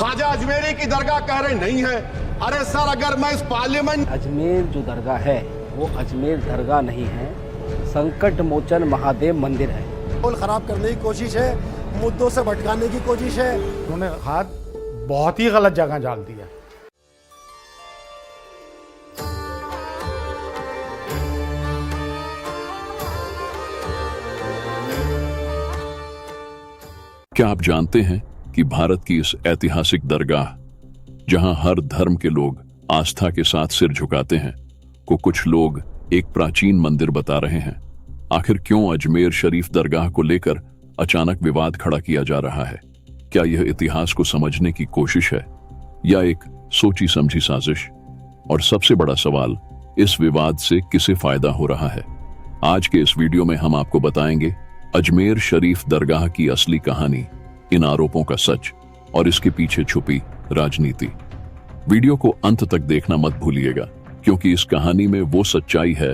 ख्वाजा अजमेरी की दरगाह कह रहे नहीं है। अरे सर, अगर मैं इस पार्लियामेंट अजमेर जो दरगाह है वो अजमेर दरगाह नहीं है, संकट मोचन महादेव मंदिर है। माहौल खराब करने की कोशिश है, मुद्दों से भटकाने की कोशिश है। उन्होंने हाथ बहुत ही गलत जगह डाल दिया। क्या आप जानते हैं कि भारत की इस ऐतिहासिक दरगाह, जहां हर धर्म के लोग आस्था के साथ सिर झुकाते हैं, को कुछ लोग एक प्राचीन मंदिर बता रहे हैं। आखिर क्यों अजमेर शरीफ दरगाह को लेकर अचानक विवाद खड़ा किया जा रहा है? क्या यह इतिहास को समझने की कोशिश है या एक सोची समझी साजिश? और सबसे बड़ा सवाल, इस विवाद से किसे फायदा हो रहा है? आज के इस वीडियो में हम आपको बताएंगे अजमेर शरीफ दरगाह की असली कहानी, इन आरोपों का सच और इसके पीछे छुपी राजनीति। वीडियो को अंत तक देखना मत भूलिएगा, क्योंकि इस कहानी में वो सच्चाई है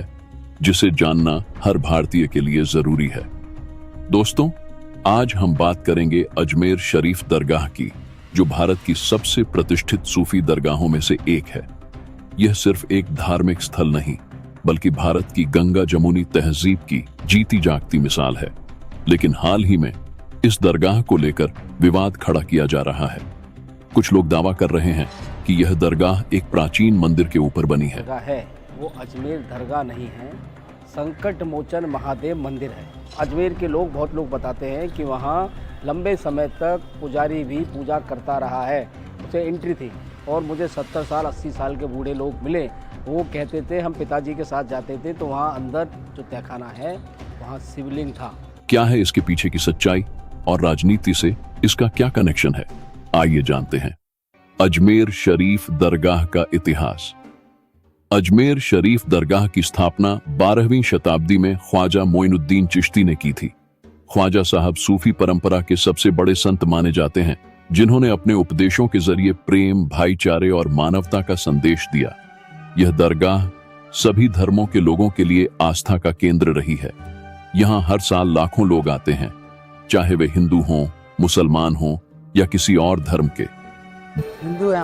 जिसे जानना हर भारतीय के लिए जरूरी है। दोस्तों, आज हम बात करेंगे अजमेर शरीफ दरगाह की, जो भारत की सबसे प्रतिष्ठित सूफी दरगाहों में से एक है। यह सिर्फ एक धार्मिक स्थल नहीं, बल्कि भारत की गंगा जमुनी तहजीब की जीती जागती मिसाल है। लेकिन हाल ही में इस दरगाह को लेकर विवाद खड़ा किया जा रहा है। कुछ लोग दावा कर रहे हैं कि यह दरगाह एक प्राचीन मंदिर के ऊपर बनी है। दरगाह है वो अजमेर दरगाह नहीं है, संकट मोचन महादेव मंदिर है। अजमेर के लोग, बहुत लोग बताते हैं कि वहाँ लंबे समय तक पुजारी भी पूजा करता रहा है, उसे एंट्री थी। और मुझे 70 साल 80 साल के बूढ़े लोग मिले, वो कहते थे हम पिताजी के साथ जाते थे तो वहाँ अंदर जो तहखाना है वहाँ शिवलिंग था। क्या है इसके पीछे की सच्चाई और राजनीति से इसका क्या कनेक्शन है? आइए जानते हैं। अजमेर शरीफ दरगाह का इतिहास। अजमेर शरीफ दरगाह की स्थापना 12वीं शताब्दी में ख्वाजा मोइनुद्दीन चिश्ती ने की थी। ख्वाजा साहब सूफी परंपरा के सबसे बड़े संत माने जाते हैं, जिन्होंने अपने उपदेशों के जरिए प्रेम, भाईचारे और मानवता का संदेश दिया। यह दरगाह सभी धर्मों के लोगों के लिए आस्था का केंद्र रही है। यहाँ हर साल लाखों लोग आते हैं, चाहे वे हिंदू हों, मुसलमान हों या किसी और धर्म के। हिंदू है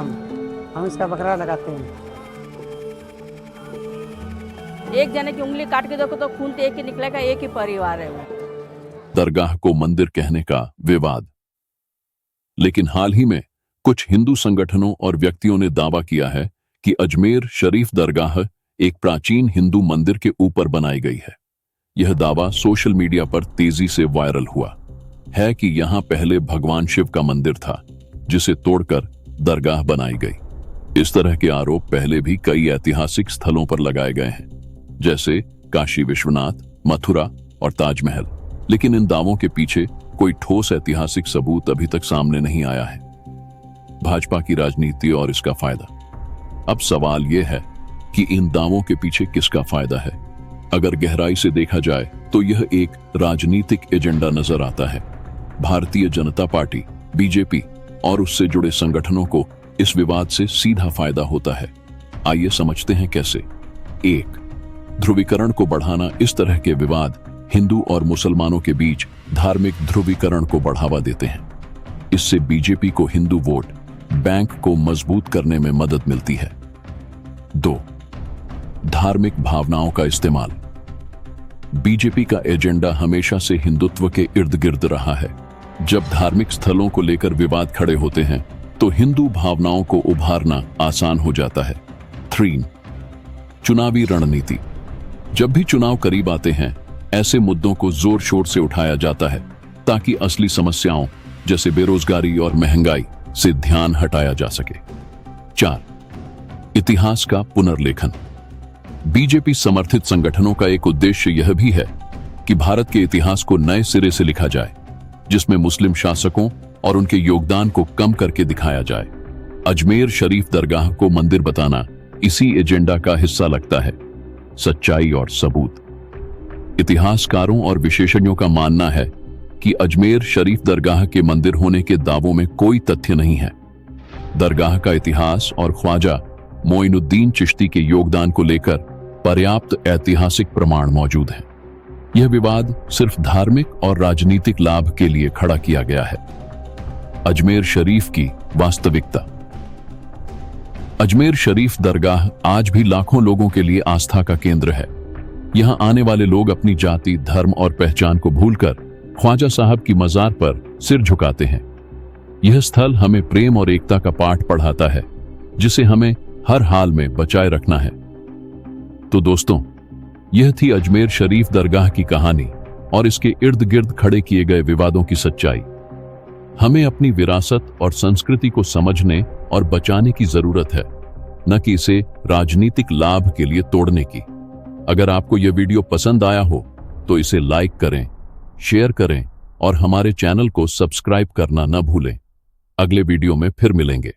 हम इसका बकरा लगाते हैं। एक जने की उंगली काट के देखो तो खून तो एक ही निकलेगा, एक ही परिवार है वो। दरगाह को मंदिर कहने का विवाद। लेकिन हाल ही में कुछ हिंदू संगठनों और व्यक्तियों ने दावा किया है कि अजमेर शरीफ दरगाह एक प्राचीन हिंदू मंदिर के ऊपर बनाई गई है। यह दावा सोशल मीडिया पर तेजी से वायरल हुआ है कि यहाँ पहले भगवान शिव का मंदिर था, जिसे तोड़कर दरगाह बनाई गई। इस तरह के आरोप पहले भी कई ऐतिहासिक स्थलों पर लगाए गए हैं, जैसे काशी विश्वनाथ, मथुरा और ताजमहल। लेकिन इन दावों के पीछे कोई ठोस ऐतिहासिक सबूत अभी तक सामने नहीं आया है। भाजपा की राजनीति और इसका फायदा। अब सवाल यह है कि इन दावों के पीछे किसका फायदा है? अगर गहराई से देखा जाए तो यह एक राजनीतिक एजेंडा नजर आता है। भारतीय जनता पार्टी, बीजेपी और उससे जुड़े संगठनों को इस विवाद से सीधा फायदा होता है। आइए समझते हैं कैसे। 1. ध्रुवीकरण को बढ़ाना। इस तरह के विवाद हिंदू और मुसलमानों के बीच धार्मिक ध्रुवीकरण को बढ़ावा देते हैं। इससे बीजेपी को हिंदू वोट बैंक को मजबूत करने में मदद मिलती है। 2. धार्मिक भावनाओं का इस्तेमाल। बीजेपी का एजेंडा हमेशा से हिंदुत्व के इर्द गिर्द रहा है। जब धार्मिक स्थलों को लेकर विवाद खड़े होते हैं तो हिंदू भावनाओं को उभारना आसान हो जाता है। 3. चुनावी रणनीति। जब भी चुनाव करीब आते हैं, ऐसे मुद्दों को जोर शोर से उठाया जाता है ताकि असली समस्याओं जैसे बेरोजगारी और महंगाई से ध्यान हटाया जा सके। 4. इतिहास का पुनर्लेखन। बीजेपी समर्थित संगठनों का एक उद्देश्य यह भी है कि भारत के इतिहास को नए सिरे से लिखा जाए, जिसमें मुस्लिम शासकों और उनके योगदान को कम करके दिखाया जाए। अजमेर शरीफ दरगाह को मंदिर बताना इसी एजेंडा का हिस्सा लगता है। सच्चाई और सबूत। इतिहासकारों और विशेषज्ञों का मानना है कि अजमेर शरीफ दरगाह के मंदिर होने के दावों में कोई तथ्य नहीं है। दरगाह का इतिहास और ख्वाजा मोइनुद्दीन चिश्ती के योगदान को लेकर पर्याप्त ऐतिहासिक प्रमाण मौजूद हैं। यह विवाद सिर्फ धार्मिक और राजनीतिक लाभ के लिए खड़ा किया गया है। अजमेर शरीफ की वास्तविकता। अजमेर शरीफ दरगाह आज भी लाखों लोगों के लिए आस्था का केंद्र है। यहां आने वाले लोग अपनी जाति, धर्म और पहचान को भूलकर ख्वाजा साहब की मजार पर सिर झुकाते हैं। यह स्थल हमें प्रेम और एकता का पाठ पढ़ाता है, जिसे हमें हर हाल में बचाए रखना है। तो दोस्तों, यह थी अजमेर शरीफ दरगाह की कहानी और इसके इर्द गिर्द खड़े किए गए विवादों की सच्चाई। हमें अपनी विरासत और संस्कृति को समझने और बचाने की जरूरत है, न कि इसे राजनीतिक लाभ के लिए तोड़ने की। अगर आपको यह वीडियो पसंद आया हो तो इसे लाइक करें, शेयर करें और हमारे चैनल को सब्सक्राइब करना न भूलें। अगले वीडियो में फिर मिलेंगे।